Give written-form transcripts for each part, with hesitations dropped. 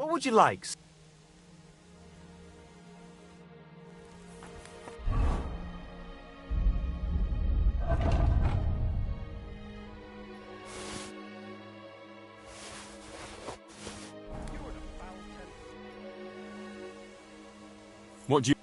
What would you like? What do you...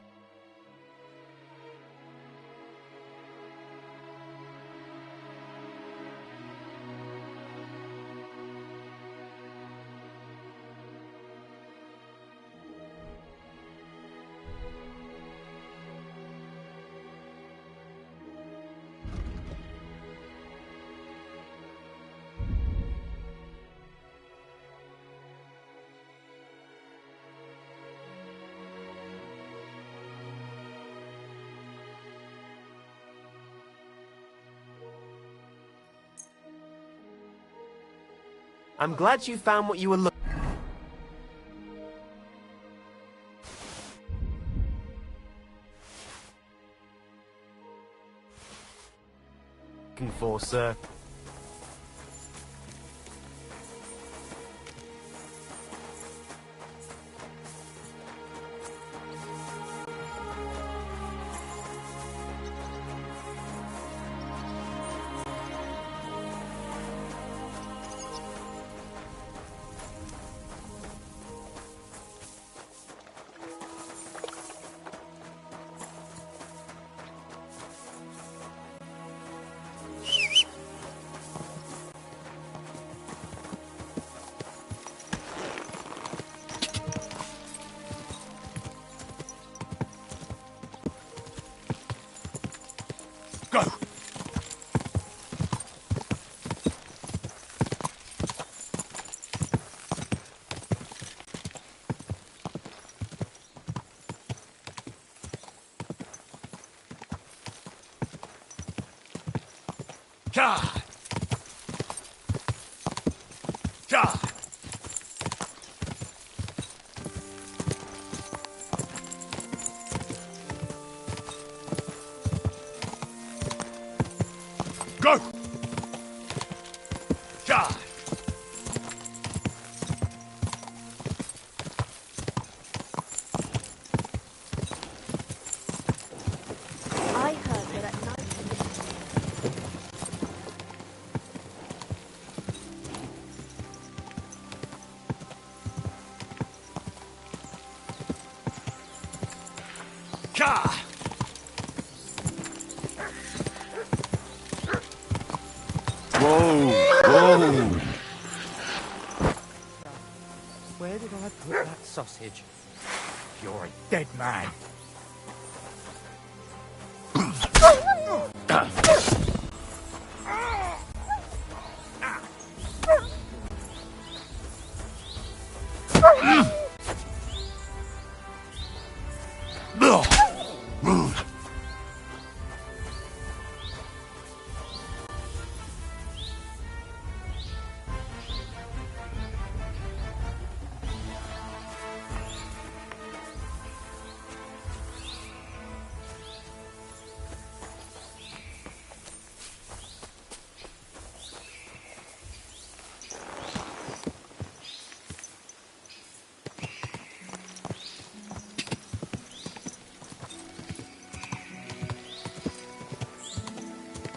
I'm glad you found what you were looking for, sir. Go! God! God! Go! God! I heard that at night. God! Whoa! Whoa! Where did I put that sausage? You're a dead man.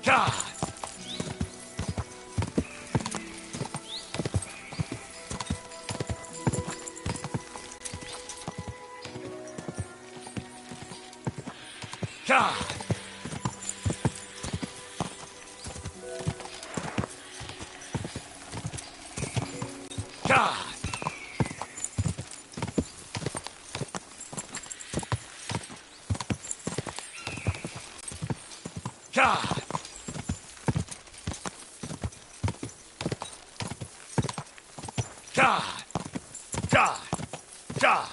God! God! God! God! God! God! God!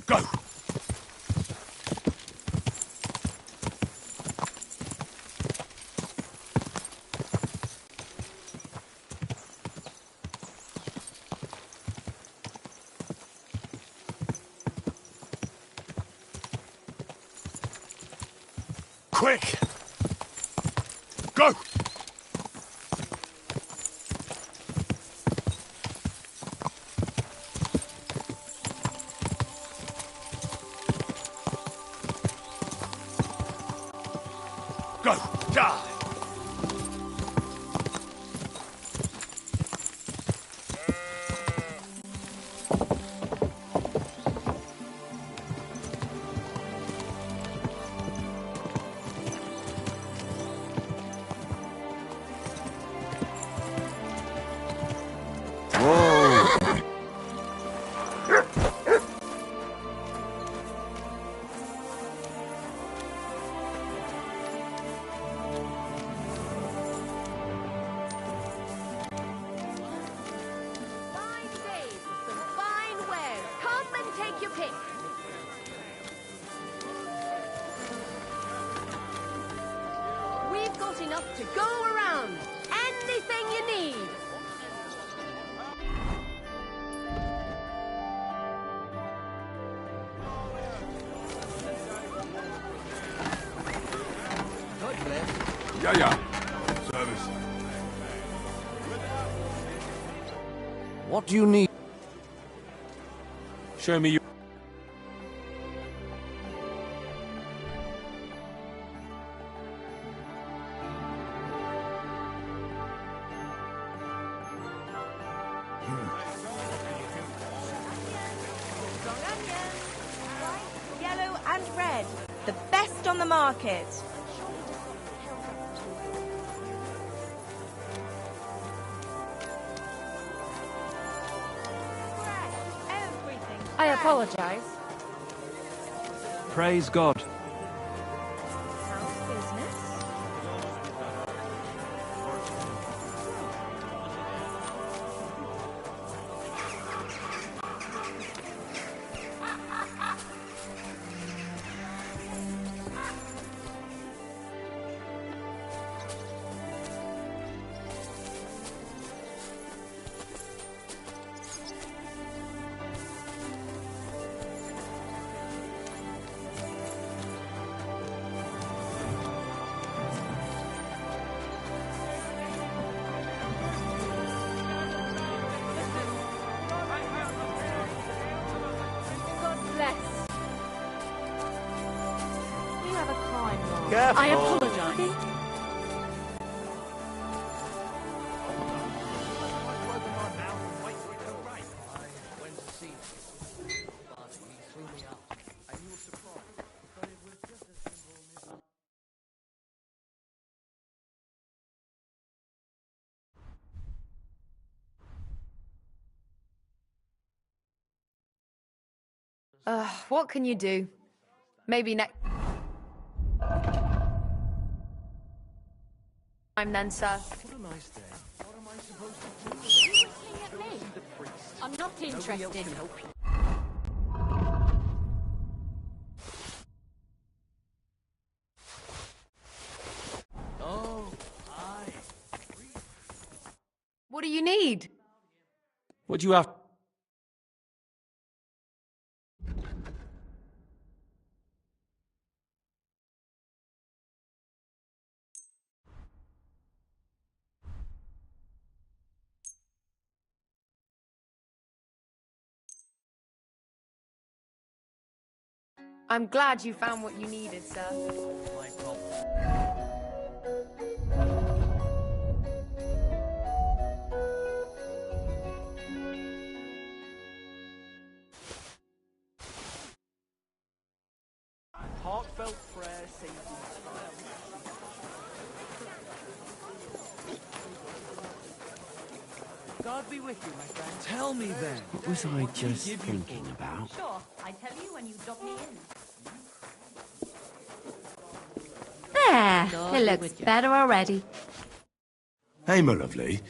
Go! Quick! Go! Go! Die! Fine days with some fine wares. Come and take your pick. We've got enough to go around. Anything you need. Yeah, yeah. Service. What do you need? Show me your... Strong onion. White, yellow and red. The best on the market. Fresh. Everything I fresh. apologize. Praise God. How's business? God bless. You have a kind one. Careful. I apologize. What can you do? Maybe next time then, sir. I'm not interested. What do you need? What do you have? I'm glad you found what you needed, sir. Heartfelt prayer saved God be with you, my friend. Tell me then. What was I just thinking about? Sure, I tell you when you drop me in. There, it looks better already. Hey, my lovely.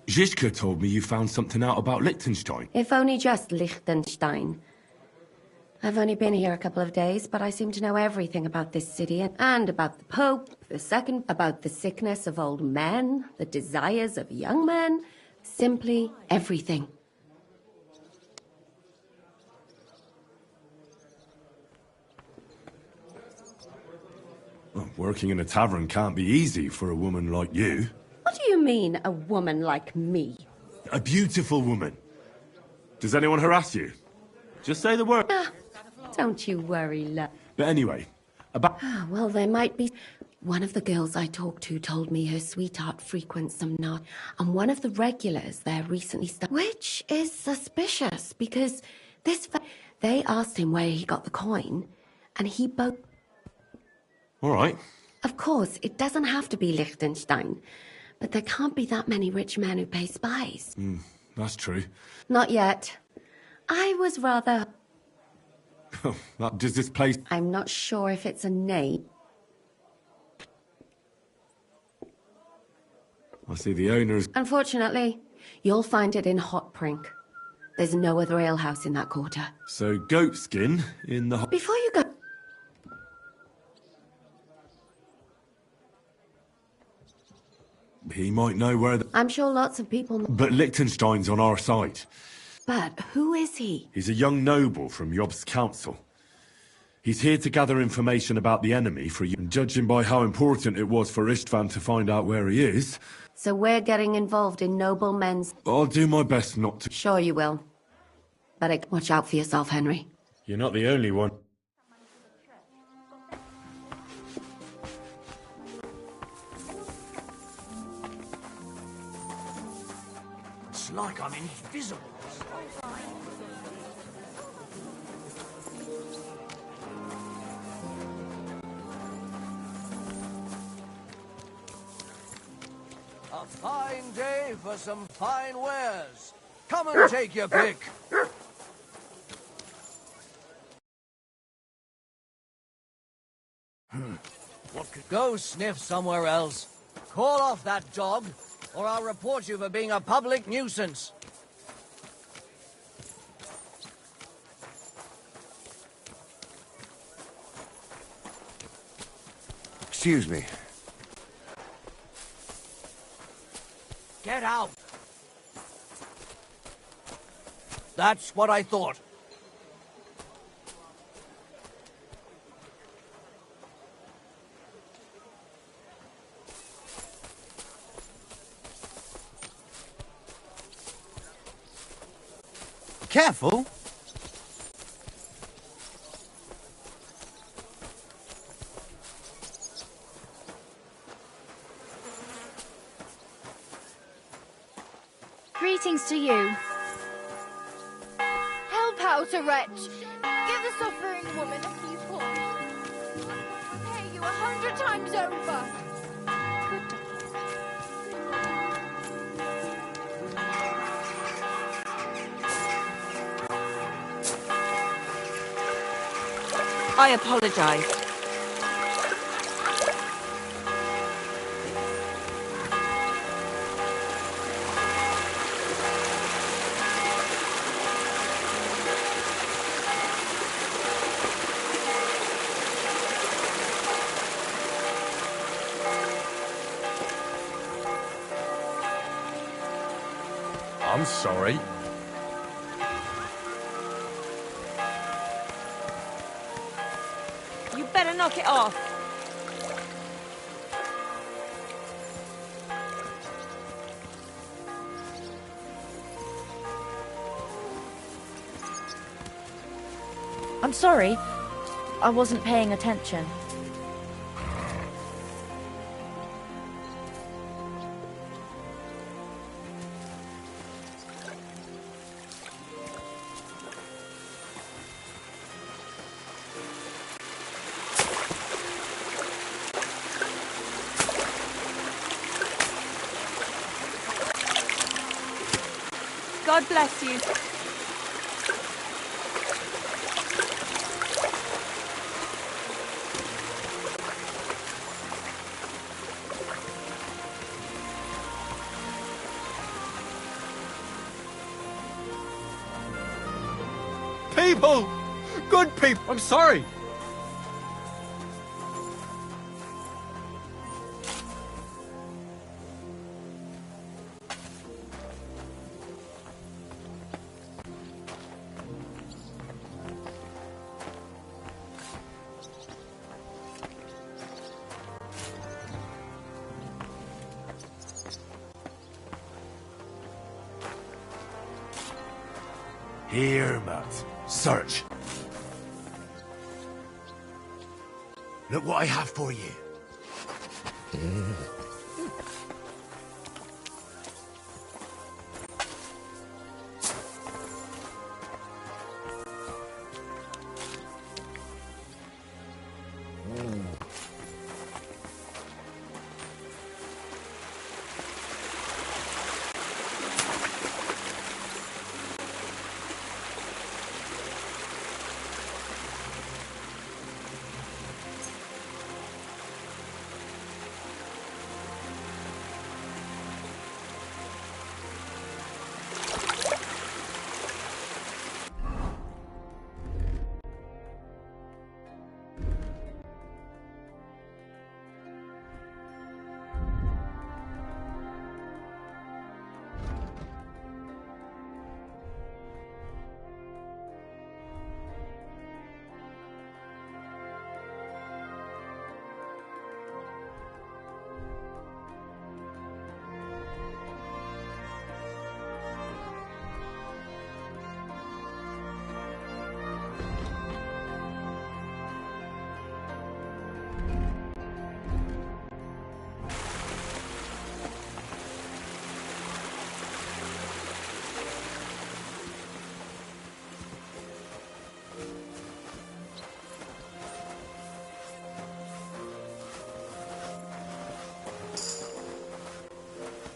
Zizka told me you found something out about Liechtenstein. If only just Liechtenstein. I've only been here a couple of days, but I seem to know everything about this city and about the Pope, the second, about the sickness of old men, the desires of young men, simply everything. Well, working in a tavern can't be easy for a woman like you. What do you mean, a woman like me? A beautiful woman. Does anyone harass you? Just say the word. Don't you worry, love. But anyway, about... Well, there might be... One of the girls I talked to told me her sweetheart frequents some knot, and one of the regulars there recently which is suspicious, because they asked him where he got the coin, and he both... All right. Of course, it doesn't have to be Liechtenstein, but there can't be that many rich men who pay spies. That's true. Not yet. I was rather... Does this place... I'm not sure if it's a name. I see the owners... Unfortunately, you'll find it in Hotprink. There's no other alehouse in that quarter. So, goatskin in the... Before you go... He might know where the... I'm sure lots of people... But Liechtenstein's on our side. But who is he? He's a young noble from Job's council. He's here to gather information about the enemy for you. And judging by how important it was for Istvan to find out where he is... So we're getting involved in noble men's... I'll do my best not to... Sure you will. But watch out for yourself, Henry. You're not the only one. It's like I'm invisible. A fine day for some fine wares. Come and take your pick. Go sniff somewhere else. Call off that dog, or I'll report you for being a public nuisance. Excuse me. Get out! That's what I thought. Careful. Greetings to you. Help out a wretch. Give the suffering woman a few coins. I'll pay you 100 times over. I apologize. I'm sorry. You better knock it off. I'm sorry. I wasn't paying attention. God bless you. People! Good people! I'm sorry! Here, Matt. Search. Look what I have for you.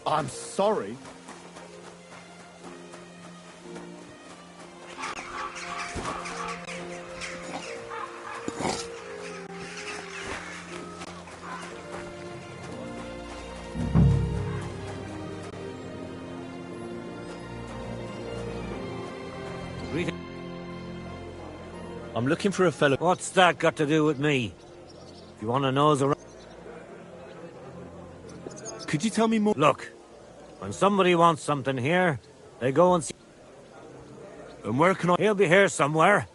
I'm sorry. I'm looking for a fellow. What's that got to do with me? If you want to know the... Could you tell me more? Look, when somebody wants something here, they go and see... And where can I... He'll be here somewhere.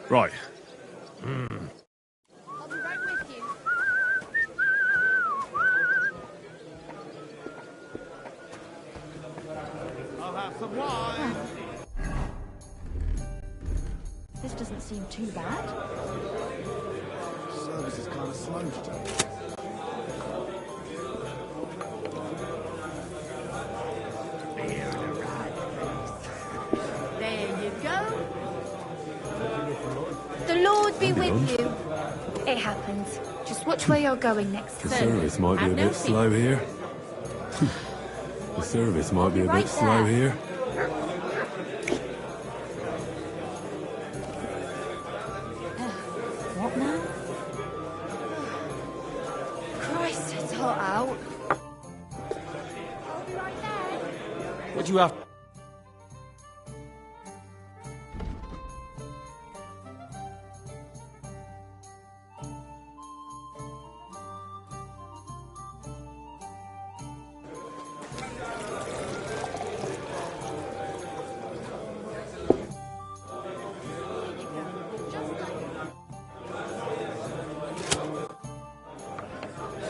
Right. I'll be right with you. I'll have some wine. This doesn't seem too bad. Service is kind of slow today. There you go. The Lord be with you. It happens. Just watch where you're going next The time. service might be a bit slow here. The service might be a bit slow here. What now? Christ, it's hot out. I'll be right there. What do you have?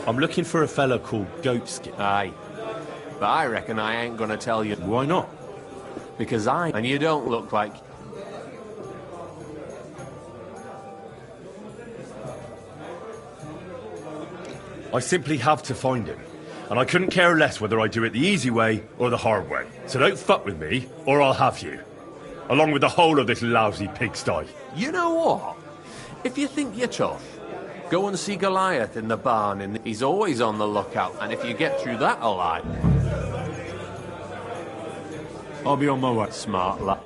I'm looking for a fella called Goatskin. Aye. But I reckon I ain't gonna tell you. Why not? Because and you don't look like... I simply have to find him. And I couldn't care less whether I do it the easy way or the hard way. So don't fuck with me, or I'll have you. Along with the whole of this lousy pigsty. You know what? If you think you're tough, go and see Goliath in the barn. He's always on the lookout, and if you get through that alive... I'll be on my way. Smart lad.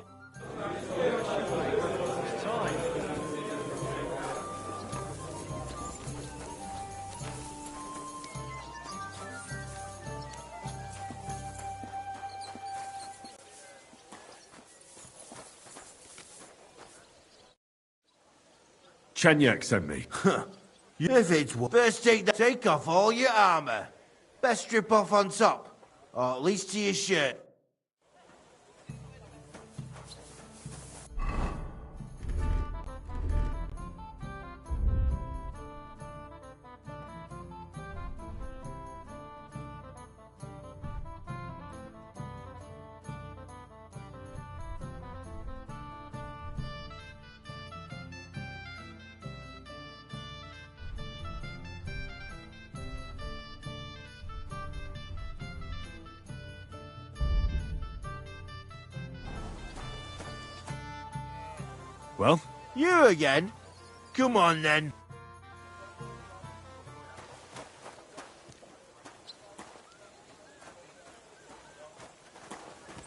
Chenyek sent me. If it's first take off all your armor. Best strip off on top, or at least to your shirt. Well? You again? Come on, then.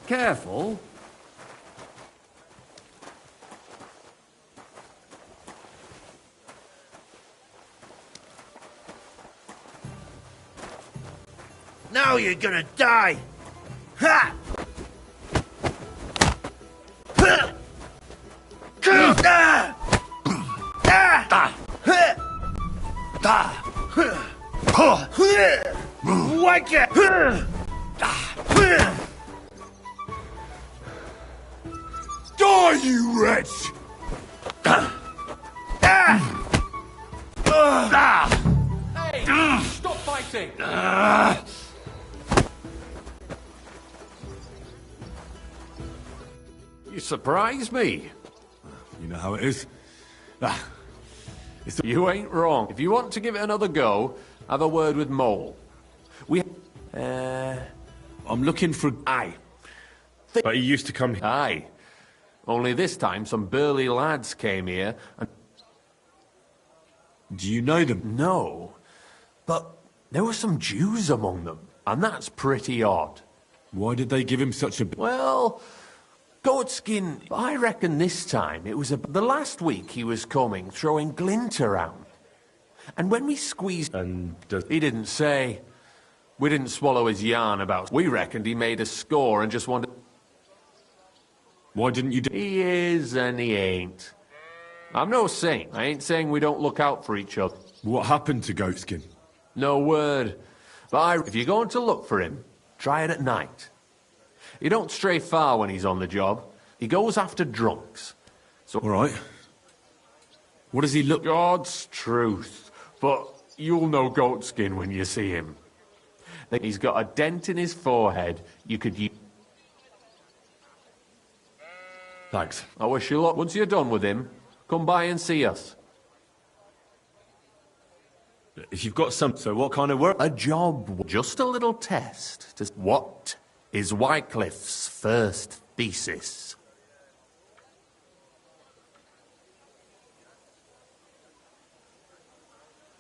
Careful. Now you're gonna die! Ha! Ha! Ah! Ah! Ah! Whack it! Die, you wretch! Hey! Stop fighting! You surprise me. You know how it is. You ain't wrong. If you want to give it another go, have a word with Mole. I'm looking for... Aye. But he used to come here. Aye. Only this time some burly lads came here and... Do you know them? No. But there were some Jews among them, and that's pretty odd. Why did they give him such a... Well, Goatskin, I reckon this time it was the last week he was coming, throwing glint around. And when we squeezed... And he didn't say. We didn't swallow his yarn about... We reckoned he made a score and just wanted... Why didn't you do... He is and he ain't. I'm no saint. I ain't saying we don't look out for each other. What happened to Goatskin? No word. But if you're going to look for him, try it at night. He don't stray far when he's on the job. He goes after drunks. So, all right. What does he look... God's truth. But you'll know Goatskin when you see him. He's got a dent in his forehead. You could use... Thanks. I wish you luck. Once you're done with him, come by and see us. If you've got some... So what kind of work? A job. Just a little test. What is Wycliffe's first thesis?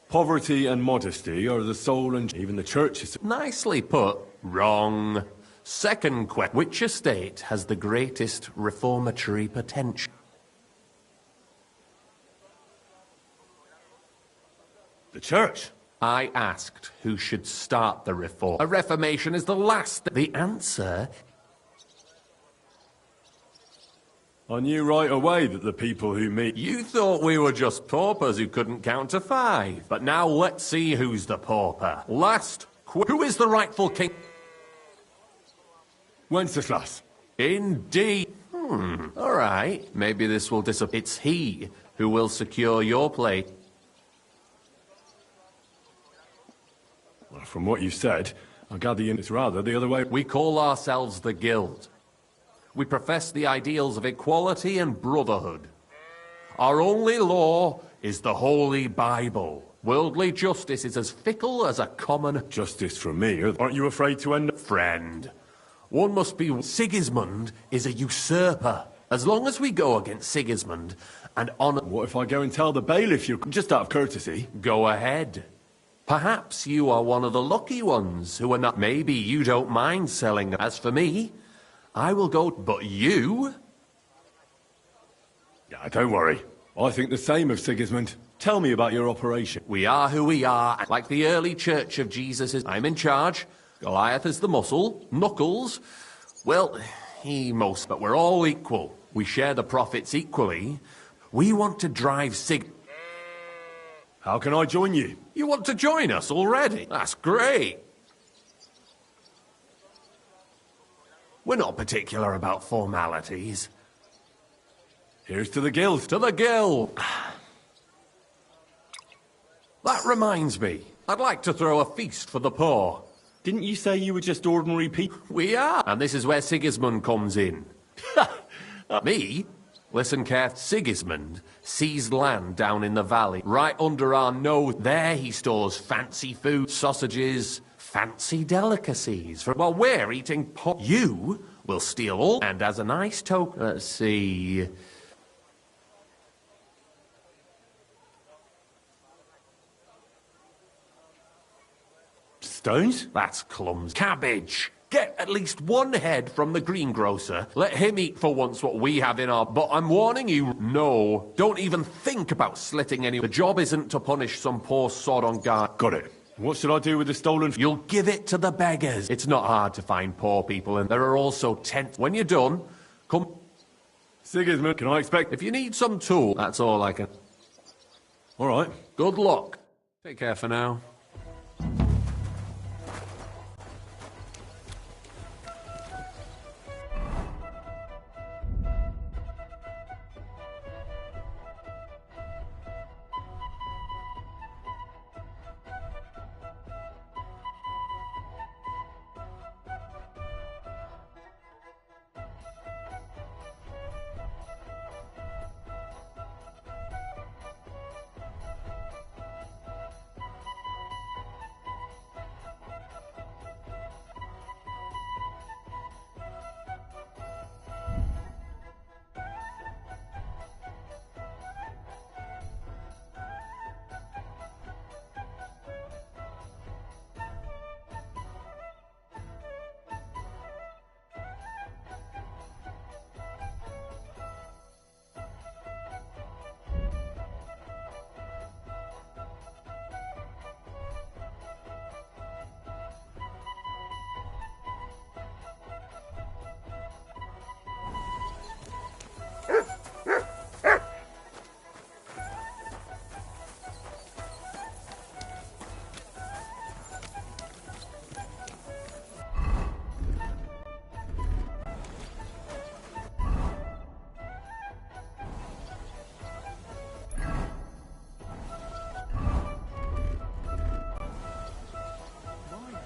Poverty and modesty are the soul and... Even the church is... Nicely put. Wrong. Second question. Which estate has the greatest reformatory potential? The church. I asked who should start the reform. A reformation is the last... The answer... I knew right away that the people who meet... You thought we were just paupers who couldn't count to 5. But now let's see who's the pauper. Who is the rightful king? Wenceslas. Indeed. All right. Maybe this will disappear. It's he who will secure your place. Well, from what you said, I gather it's rather the other way. We call ourselves the Guild. We profess the ideals of equality and brotherhood. Our only law is the Holy Bible. Worldly justice is as fickle as a common... Justice from me? Aren't you afraid to end up... Friend, one must be... Sigismund is a usurper. As long as we go against Sigismund and honor... What if I go and tell the bailiff you're... Just out of courtesy? Go ahead. Perhaps you are one of the lucky ones who are not... Maybe you don't mind selling. As for me... I will go, but you? Yeah, don't worry. I think the same of Sigismund. Tell me about your operation. We are who we are. Like the early Church of Jesus is... I'm in charge. Goliath is the muscle. Knuckles... Well, he most... But we're all equal. We share the profits equally. We want to drive How can I join you? You want to join us already? That's great. We're not particular about formalities. Here's to the Guild. To the Guild! That reminds me. I'd like to throw a feast for the poor. Didn't you say you were just ordinary people? We are. And this is where Sigismund comes in. Me? Listen carefully. Sigismund seized land down in the valley, right under our nose. There he stores fancy food, sausages... Fancy delicacies. While we're eating pot, you will steal all. And as a nice token, let's see. Stones? That's clumsy. Cabbage! Get at least one head from the greengrocer. Let him eat for once what we have in our... But I'm warning you, no. Don't even think about slitting any... The job isn't to punish some poor sod on guard. Got it. What should I do with the stolen... You'll give it to the beggars. It's not hard to find poor people, and there are also tents. When you're done, come... Sigismund, can I expect... If you need some tool, that's all I can... All right. Good luck. Take care for now.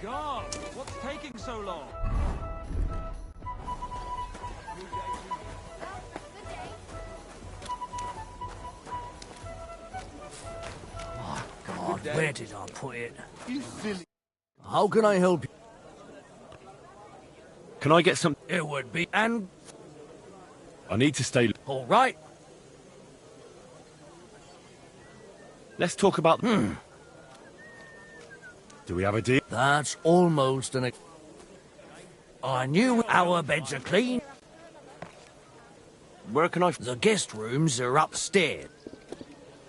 God, what's taking so long? Oh, God, where did I put it? You silly... How can I help you? Can I get some... It would be... And... I need to stay... All right. Let's talk about... Do we have a deal? That's almost an... I knew our beds are clean. Where can I... The guest rooms are upstairs.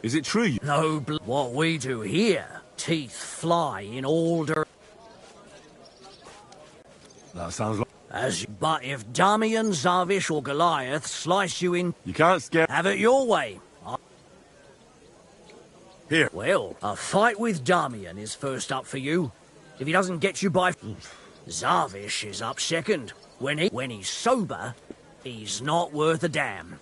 Is it true? No, what we do here, teeth fly in all directions. That sounds like... But if Damian, Zarvish or Goliath slice you in... You can't scare... Have it your way. Here. Well, a fight with Damian is first up for you. If he doesn't get you by... Zarvish is up second. When he's sober, he's not worth a damn.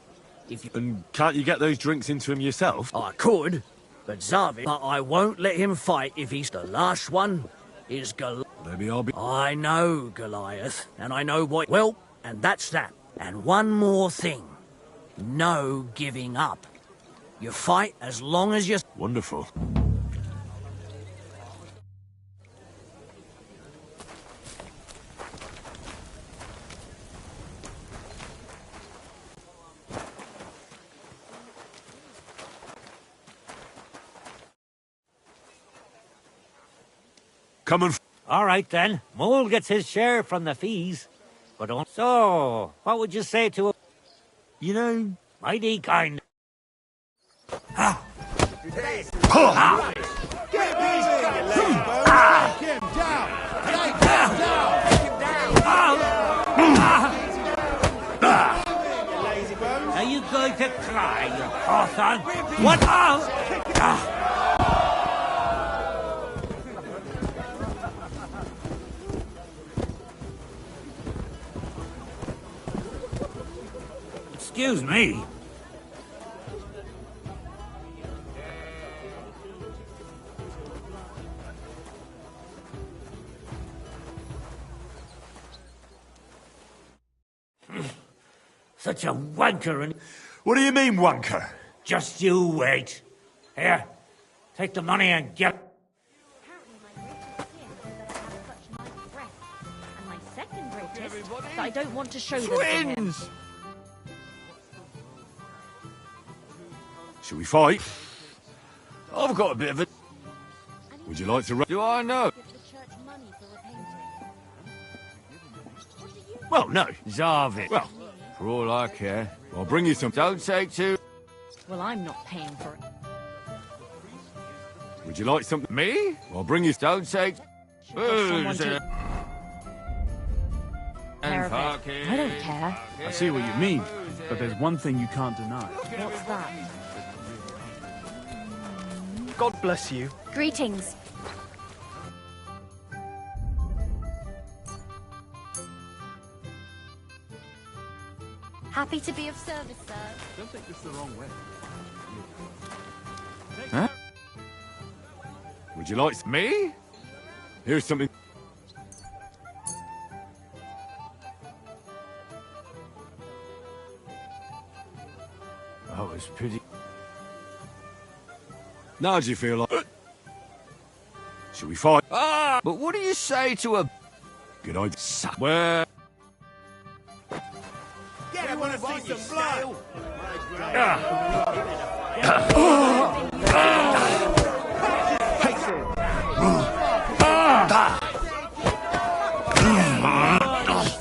If you... And can't you get those drinks into him yourself? I could, but Zarvish... But I won't let him fight if he's... The last one is Goliath. Maybe I'll be... I know Goliath, and I know what... Well, and that's that. And one more thing. No giving up. You fight as long as you... Wonderful. Come and... All right, then. Mole gets his share from the fees. But don't... So, what would you say to a... You know, mighty kind... Ah! Ah! Get busy, you lazy bones! Take him down! Take him down! Take him down! Are you going to cry, you Hawthorne? What? Ah! Excuse me. Such a wanker and... What do you mean, wanker? Just you wait. Here, take the money and get... And my second greatest, that I don't want to show them to him. Twins! Shall we fight? I've got a bit of a... Would you like to... Do I know? Well, no. Zarvik. Well, for all I care, I'll bring you some. Don't take too... Well, I'm not paying for it. Would you like something? Me? I'll bring you. Don't take... someone to- And Perfect. I don't care. I see what you mean, but there's one thing you can't deny. What's that? God bless you. Greetings. Happy to be of service, sir. Don't take this the wrong way. Huh? Would you like me? Here's something. That was pretty... Now do you feel like... Should we fight? Ah! But what do you say to a... Good idea. Where... I want to see some blood.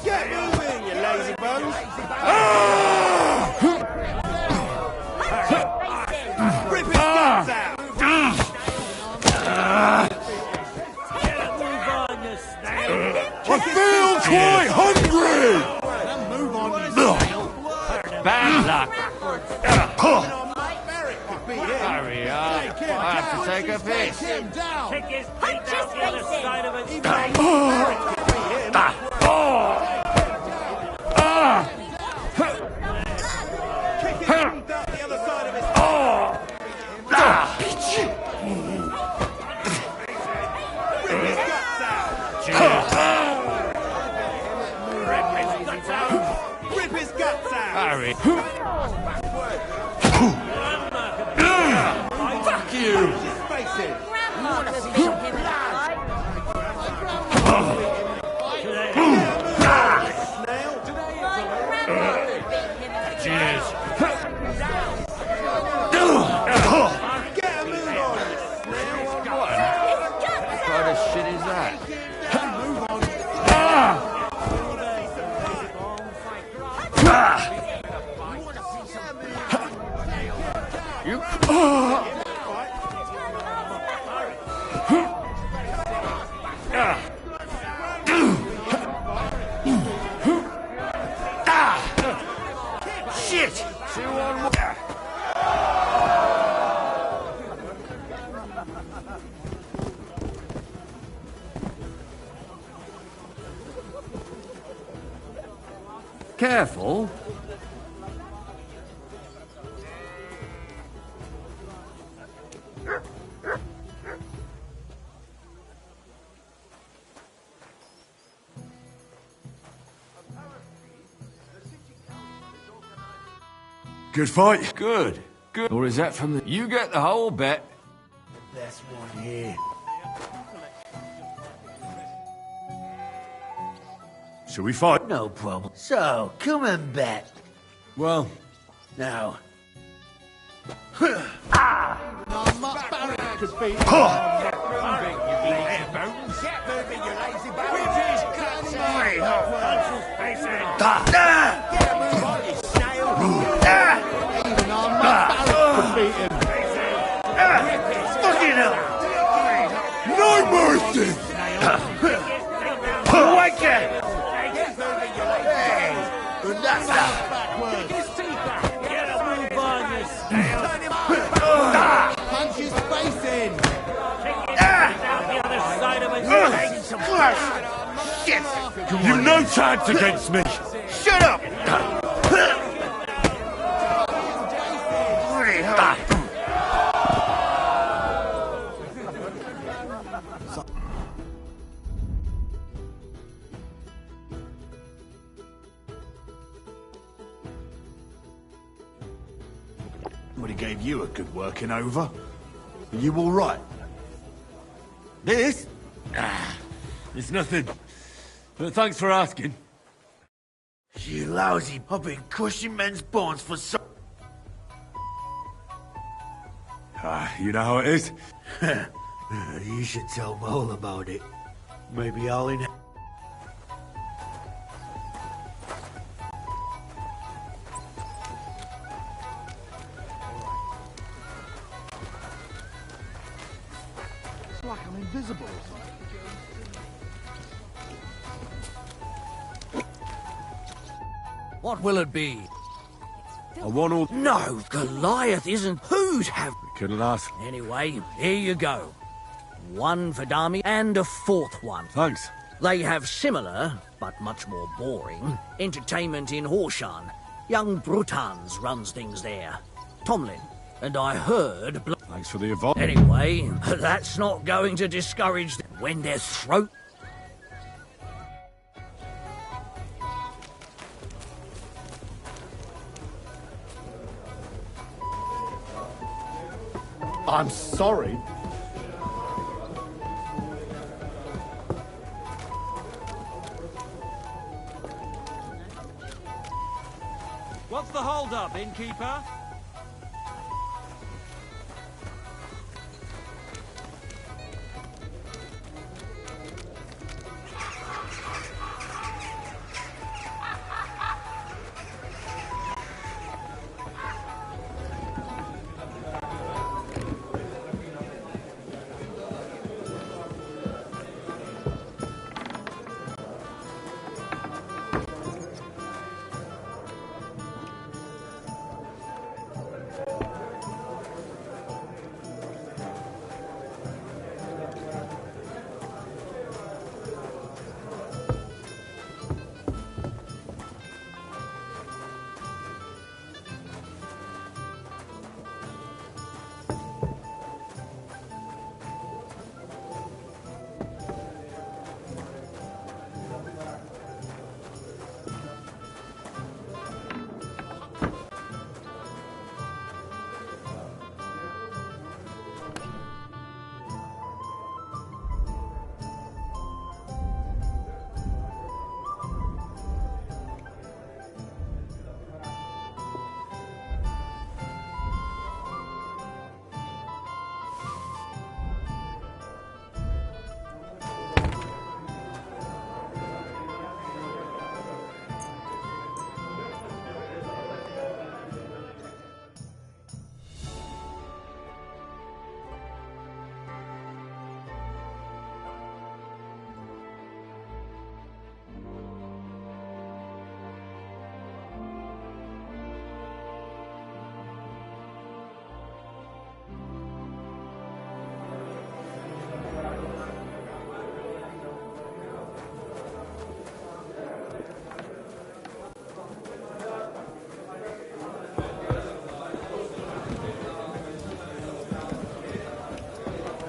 Get moving, you lazy bones. Rip his guts out. I feel quite hungry! Bad luck. Hurry up. I have to take a piss. Kick his feet out the other side of his Rip his guts out. Hurry. Fuck you. Face it. Cheers. Get a move on. What kind of shit is that? Shit. 2 on 1. Careful. Good fight. Good. Good. Or is that from the... You get the whole bet. There's one here. Shall we fight? No problem. So, come and bet. Well, Now. no mercy! Wake it! Punch his face in! the other side of his Shit! You've no chance against me! Shut up! Somebody gave you a good working over. Are you all right? This? It's nothing. But thanks for asking. You lousy... I've been crushing men's bones for so... You know how it is? You should tell Mole about it. Maybe I'll like I'm invisible or something. What will it be? I want all... No, Goliath isn't. Who'd have... We couldn't ask. Anyway, here you go. One for Dami and a fourth one. Thanks. They have similar, but much more boring, entertainment in Horshan. Young Brutans runs things there. Tomlin. And I heard... Thanks for the advice. Anyway, that's not going to discourage them when their throat... I'm sorry. What's the hold-up, innkeeper?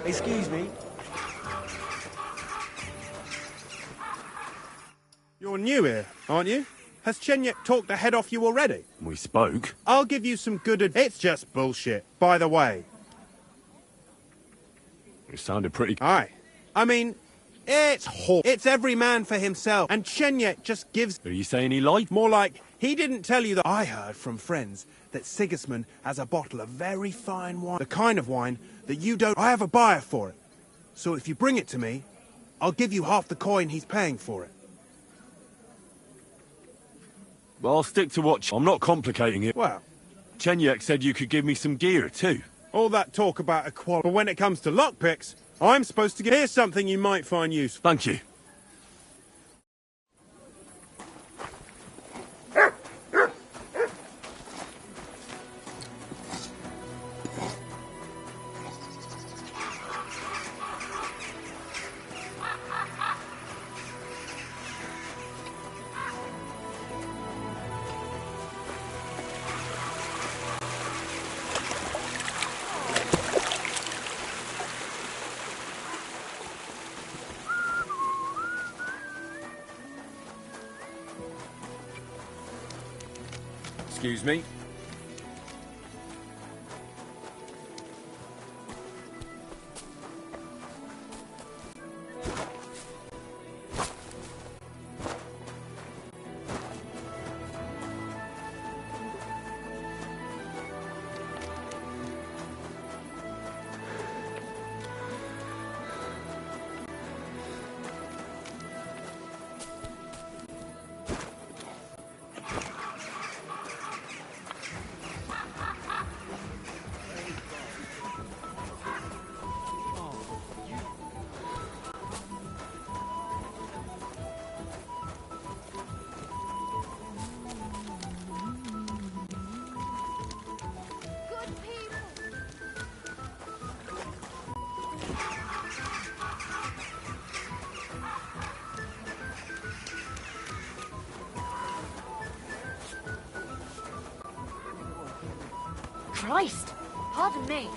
Excuse me. You're new here, aren't you? Has Chenyek talked the head off you already? We spoke. I'll give you some good advice. It's just bullshit, by the way. It sounded pretty... Aye. I mean, it's every man for himself, and Chenyek just gives... Are you saying he lied? More like, he didn't tell you that I heard from friends that Sigismund has a bottle of very fine wine. The kind of wine that you don't... I have a buyer for it. So if you bring it to me, I'll give you half the coin he's paying for it. Well, I'll stick to what... I'm not complicating it. Well... Chenyek said you could give me some gear, too. All that talk about equality, but when it comes to lockpicks, I'm supposed to get... Here's something you might find useful. Thank you. Excuse me? Christ! Pardon me.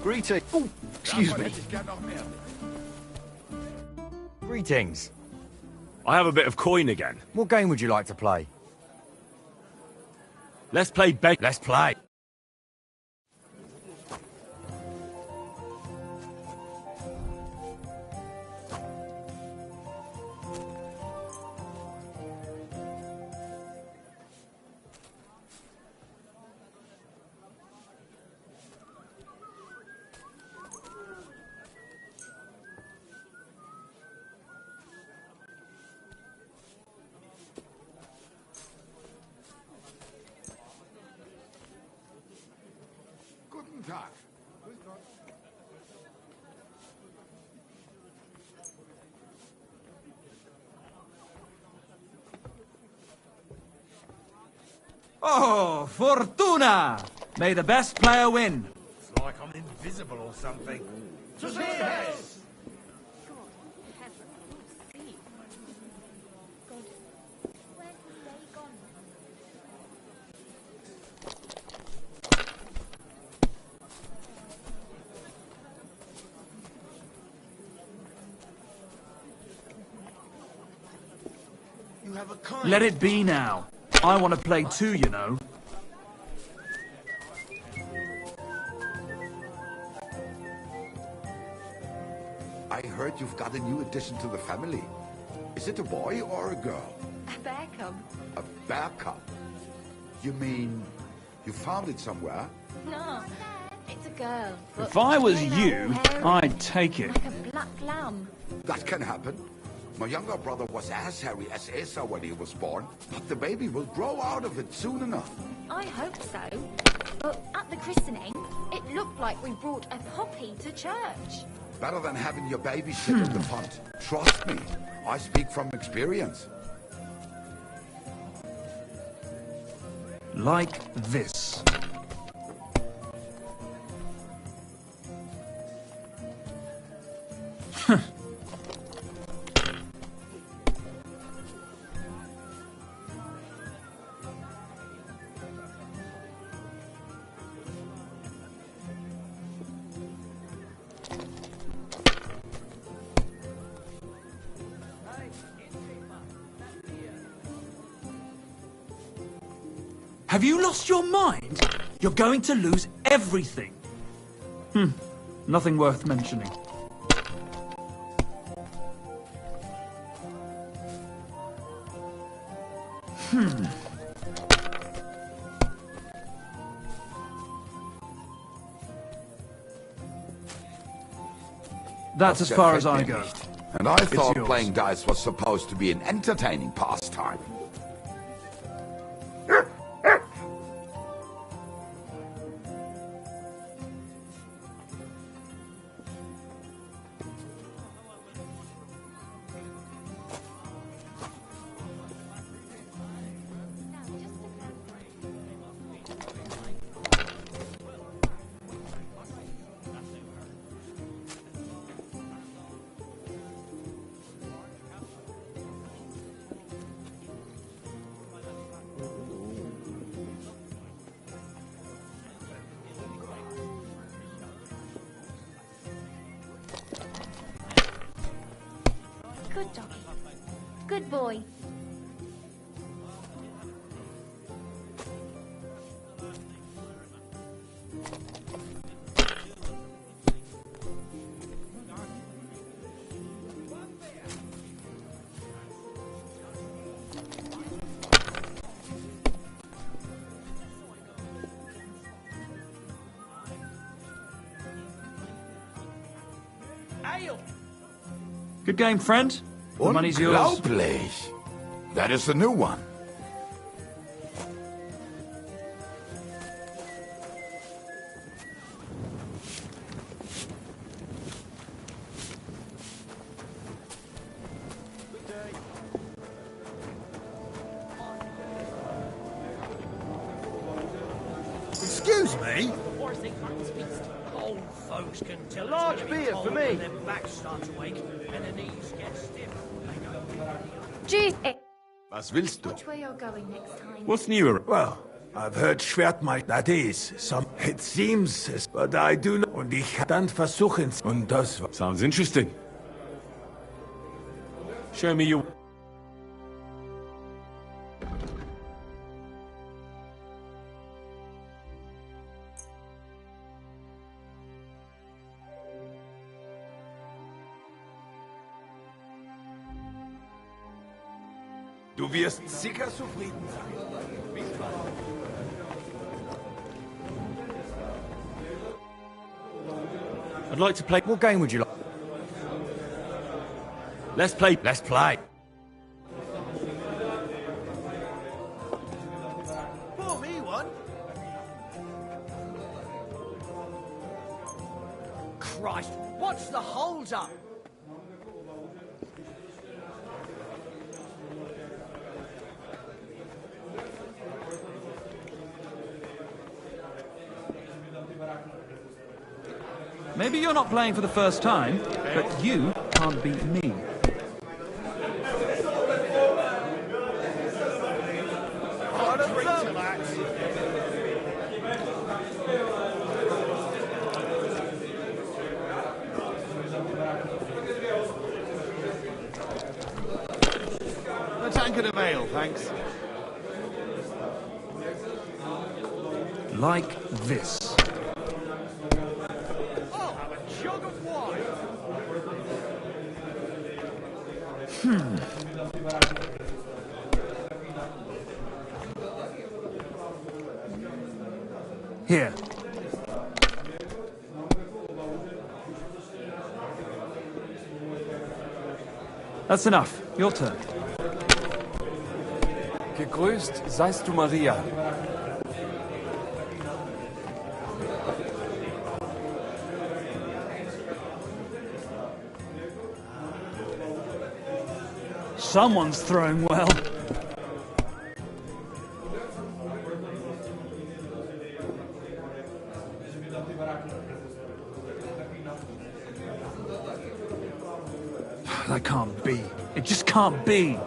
Greetings. Oh, excuse me. Greetings. I have a bit of coin again. What game would you like to play? Let's play beg. Let's play. Guten Tag. Oh, Fortuna! May the best player win. It's like I'm invisible or something. Cheers! You have a kind. Let it be now. I want to play too, you know. I heard you've got a new addition to the family. Is it a boy or a girl? A bear cub. A bear cub? You mean you found it somewhere? No, it's a girl. but If I was yellow, you, hairy, I'd take it. Like a black lamb. That can happen. My younger brother was as hairy as Esau when he was born, but the baby will grow out of it soon enough. I hope so. But at the christening, it looked like we brought a poppy to church. Better than having your baby sit in the font. Trust me, I speak from experience. Like this. Have you lost your mind? You're going to lose everything. Nothing worth mentioning. That's as far as I go. And I thought yours. playing dice was supposed to be an entertaining pastime. Good doggy. Good boy. Ale! Good game, friend. The money's yours. Unglaublich. That is the new one. Excuse me? Old folks can tell Large beer for me. Their backs start to ache and their knees get stiff. Jeez. Was willst du? Which way you're going next time? What's new? Well, I've heard Schwertmeister. That is, some. It seems, but I do not. Und ich dann versuchen. Und das. Sounds interesting. Show me your... Du wirst sicher zufrieden sein. Bis bald. I'd like to play... What game would you like? Let's play... Let's play. Pour me one. Christ, what's the hold up? Maybe you're not playing for the first time, but you can't beat me. A tankard of ale, thanks. Like this. Here. That's enough. Your turn. Gegrüßt seist du, Maria. Someone's throwing well. That can't be. It just can't be.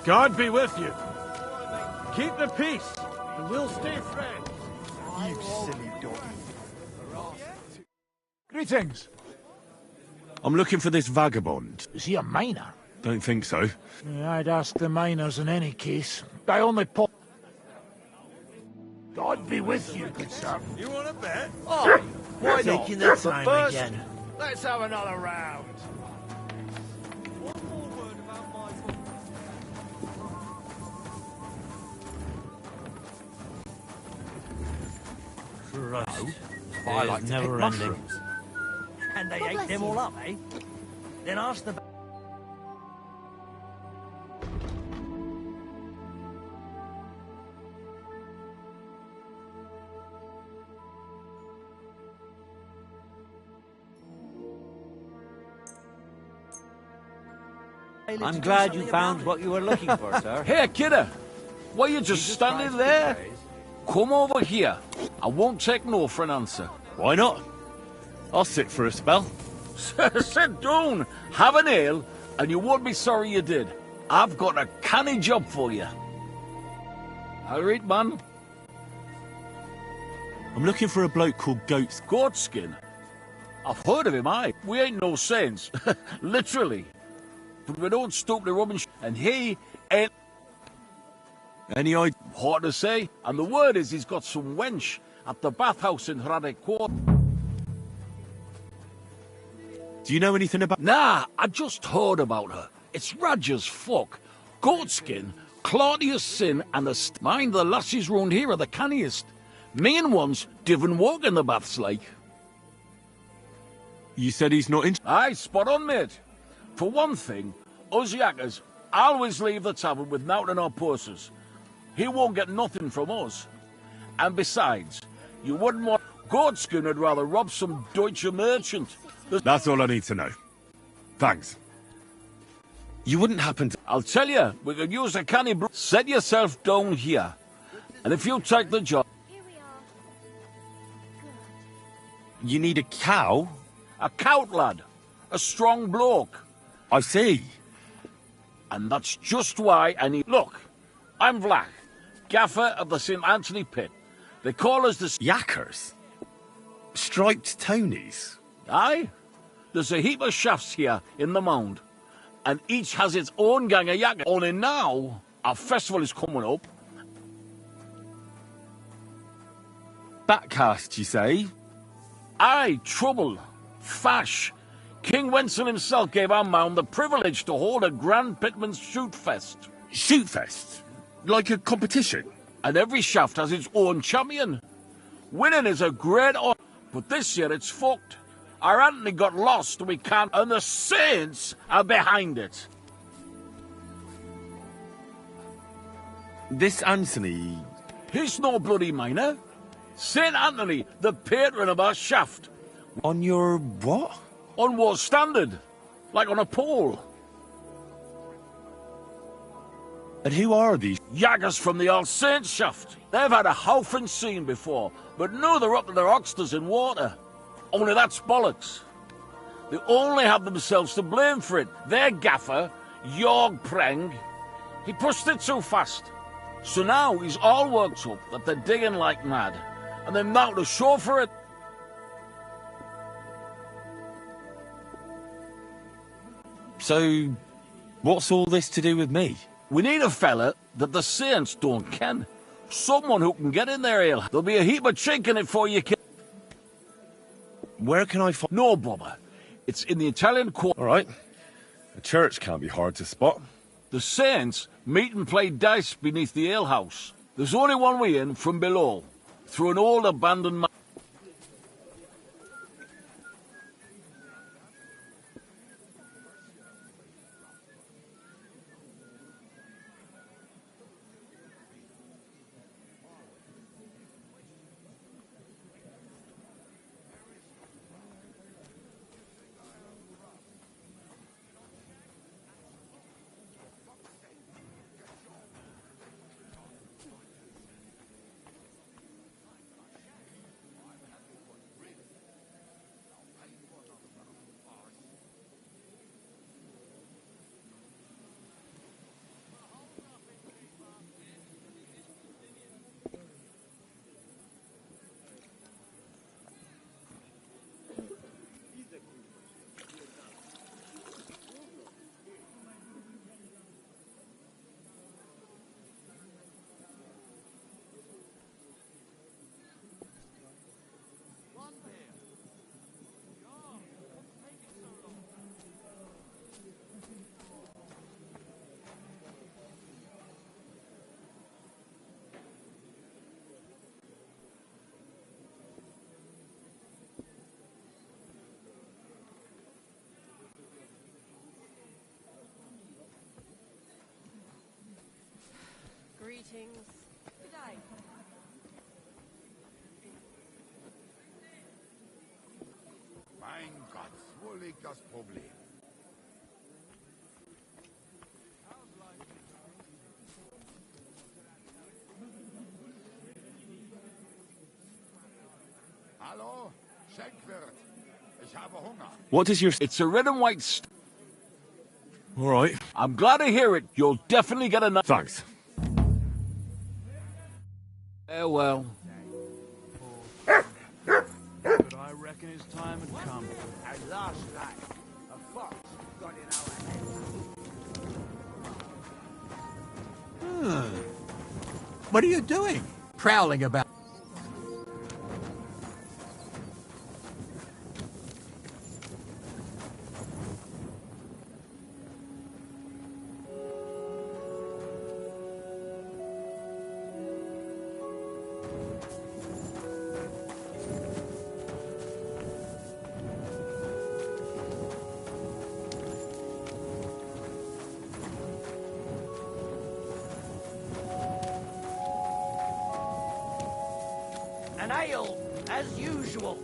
God be with you. Keep the peace, and we'll stay friends. You silly doggy. Greetings. I'm looking for this vagabond. Is he a miner? Don't think so. Yeah, I'd ask the miners in any case. I only pop. God be with you, good sir. You want to bet? Oh, why not? Taking the But time first, again. let's have another round. Christ. I like to never pick ending. mushrooms. And they God ate bless them you. all up, eh? Then ask the... I'm glad you found what you were looking for, sir. Hey, kidder! Why you just standing there? Come over here. I won't take no for an answer. Why not? I'll sit for a spell. Sit down, have an ale, and you won't be sorry you did. I've got a canny job for you. All right, man. I'm looking for a bloke called Goatskin. I've heard of him, aye. We ain't no saints. Literally. But we don't stoop to rubbish, and he ain't... Any idea? Hard to say. And the word is he's got some wench at the bathhouse in Hradec Court. Do you know anything about... Nah, I just heard about her. It's raj as fuck. Goatskin, Claudius Sin, and mind the lassies round here are the canniest. Main ones divin walk in the baths like. You said he's not in... Aye, spot on, mate. For one thing, us yakkers always leave the tavern with nowt in our purses. He won't get nothing from us. And besides, you wouldn't want... Goatskin would rather rob some Deutsche merchant. That's all I need to know. Thanks. You wouldn't happen to... I'll tell you, we could use a canny set yourself down here. And if you take the job... You need a cow? A cout, lad. A strong bloke. I see. And that's just why I need... Look, I'm Vlach, gaffer of the St. Anthony Pit. They call us the... Yakkers? Striped Tonys? Aye. There's a heap of shafts here in the mound, and each has its own gang of yakkers. Only now, our festival is coming up. Backcast, you say? Aye, trouble. Fash. King Wenzel himself gave our mound the privilege to hold a grand pitman's shoot fest. Shoot fest? Like a competition? And every shaft has its own champion. Winning is a great honor, but this year it's fucked. Our Anthony got lost, we can't, and the Saints are behind it. This Anthony... He's no bloody miner. St. Anthony, the patron of our shaft. On your what? On war standard. Like on a pole. And who are these? Yaggers from the All Saints shaft. They've had a howfin scene before, but now they're up to their oxters in water. Only that's bollocks. They only have themselves to blame for it. Their gaffer, Jorg Preng, he pushed it too fast. So now he's all worked up that they're digging like mad, and they're now to show for it. So, what's all this to do with me? We need a fella that the Saints don't ken. Someone who can get in their ale. There'll be a heap of chink in it for you, kid. Where can I find... No bother. It's in the Italian court. All right. A church can't be hard to spot. The Saints meet and play dice beneath the alehouse. There's only one way in from below, through an old abandoned... Greetings. Good day. Mein Gott, wo liegt das Problem? Hallo, Schenkwirt. Ich habe Hunger. What does your... It's a red and white... All right. I'm glad to hear it. You'll definitely get enough... Thanks. Well. But I reckon his time had come. At last night, a fox got in our heads. What are you doing? Prowling about. An ale, as usual.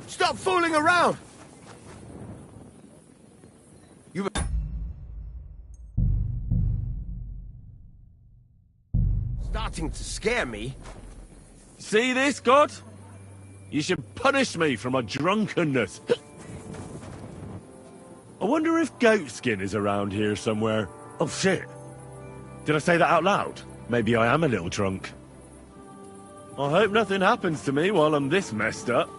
Stop fooling around! You... Starting to scare me. See this, God? You should punish me for my drunkenness. I wonder if Goatskin is around here somewhere. Oh, shit. Did I say that out loud? Maybe I am a little drunk. I hope nothing happens to me while I'm this messed up.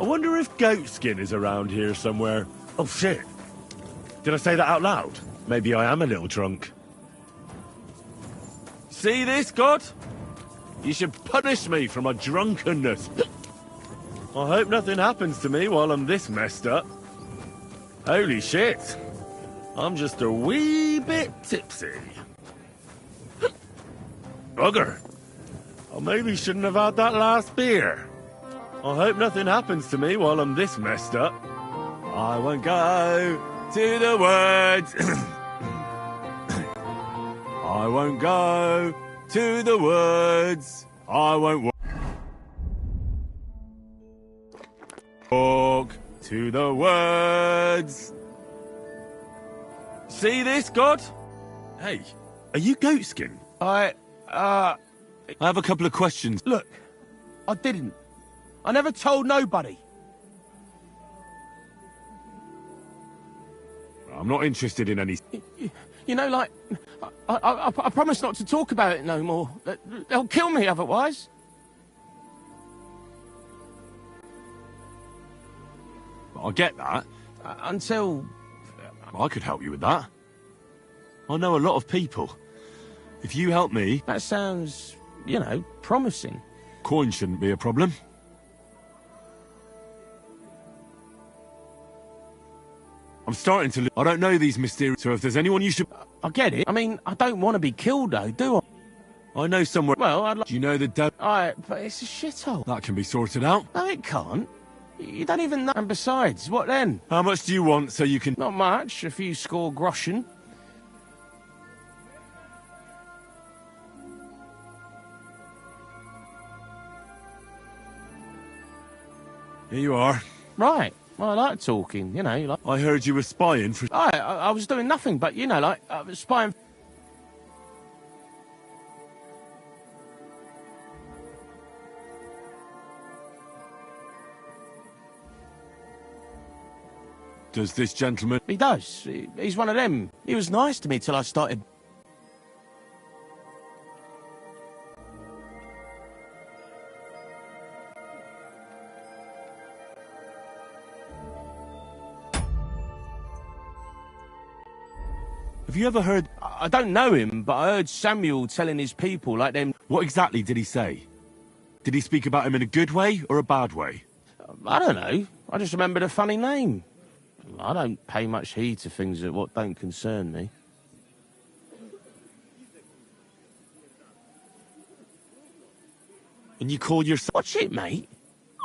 I wonder if Goatskin is around here somewhere. Oh, shit. Did I say that out loud? Maybe I am a little drunk. See this, God? You should punish me for my drunkenness. I hope nothing happens to me while I'm this messed up. Holy shit. I'm just a wee bit tipsy. Bugger. I maybe shouldn't have had that last beer. I hope nothing happens to me while I'm this messed up. I won't go to the woods. I won't go to the woods. I won't walk to the woods. See this, God? Hey, are you Goatskin? I have a couple of questions. Look, I didn't. I never told nobody. I'm not interested in any... You know, like, I promise not to talk about it no more. They'll kill me otherwise. I get that. Until... I could help you with that. I know a lot of people. If you help me... That sounds, you know, promising. Coin shouldn't be a problem. I'm starting to... I don't know these mysterious... So if there's anyone you should... I get it. I mean, I don't want to be killed, though, do I? I know somewhere... Well, I'd like... Do you know the but it's a shithole. That can be sorted out. No, it can't. You don't even know... And besides, what then? How much do you want so you can... Not much. A few score groschen. Here you are. Right. Well, I like talking, you know. Like... I heard you were spying for... I was doing nothing, but, you know, like, I was spying... Does this gentleman... He does. He's one of them. He was nice to me till I started... Have you ever heard... I don't know him, but I heard Samuel telling his people like them... What exactly did he say? Did he speak about him in a good way or a bad way? I don't know. I just remembered a funny name. I don't pay much heed to things that what don't concern me. And you called yourself... Watch it, mate.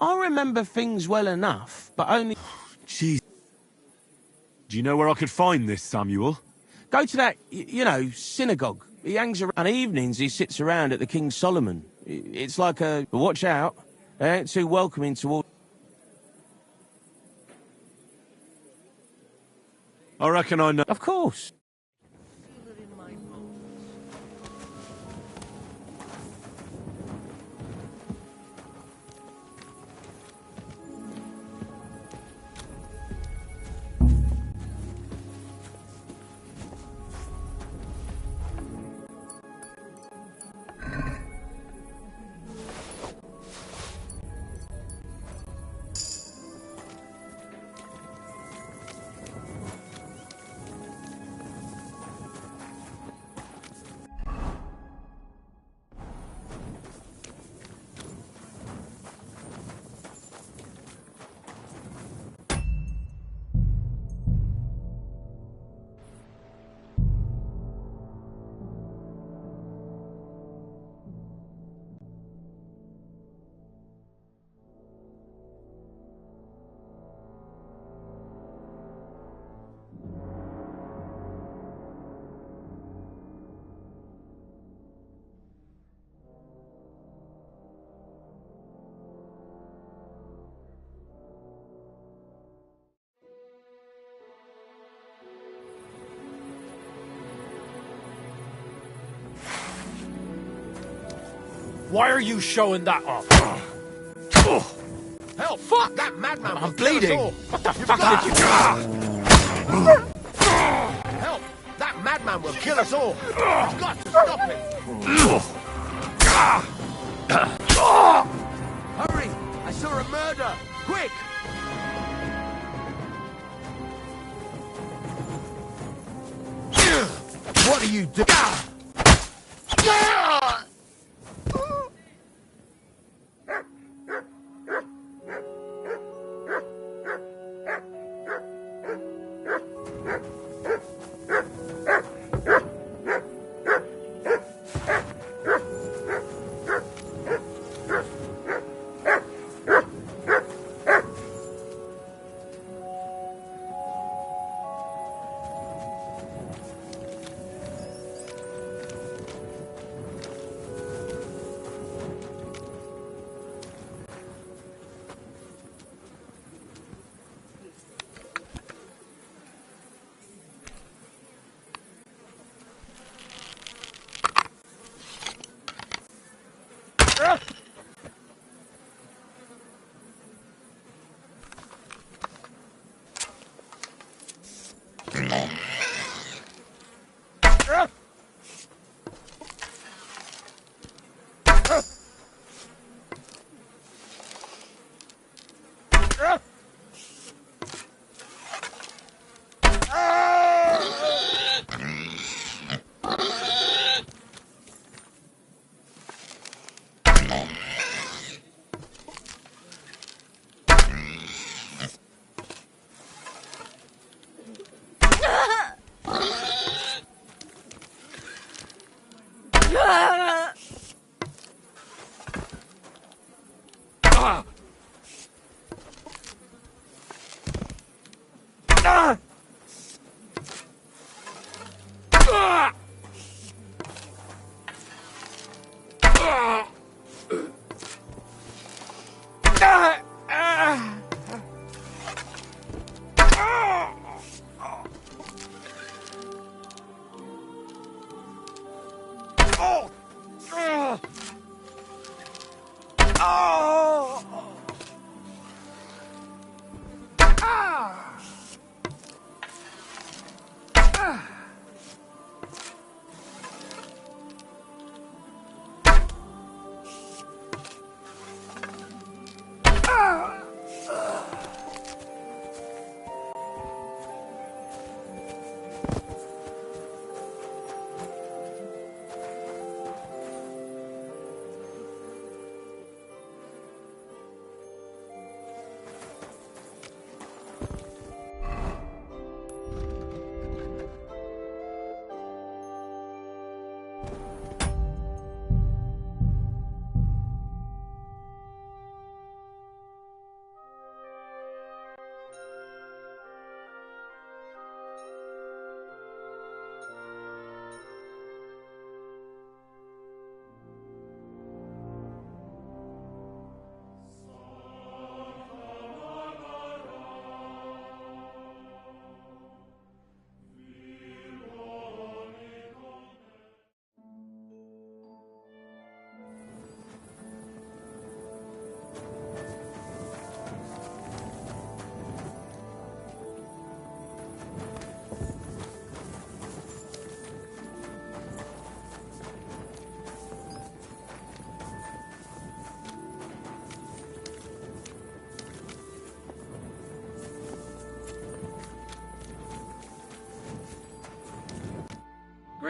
I remember things well enough, but only... Jeez. Do you know where I could find this, Samuel? Go to that, you know, synagogue. He hangs around... And evenings he sits around at the King Solomon. It's like a... But watch out. They ain't too welcoming toward... I reckon I know... Of course. Why are you showing that off? Help! Fuck! That madman! I'm bleeding. What the fuck did you Help! That madman will kill us all! You've got to stop him! Hurry! I saw a murder! Quick! What are you doing?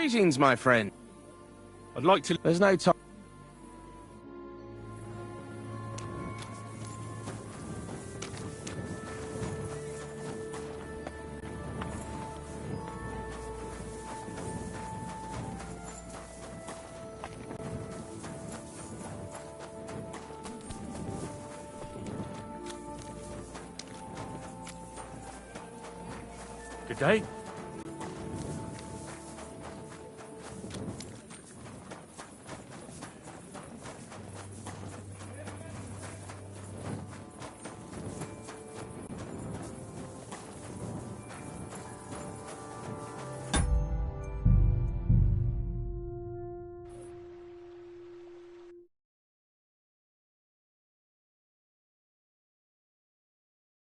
Greetings, my friend. I'd like to... There's no time. Good day.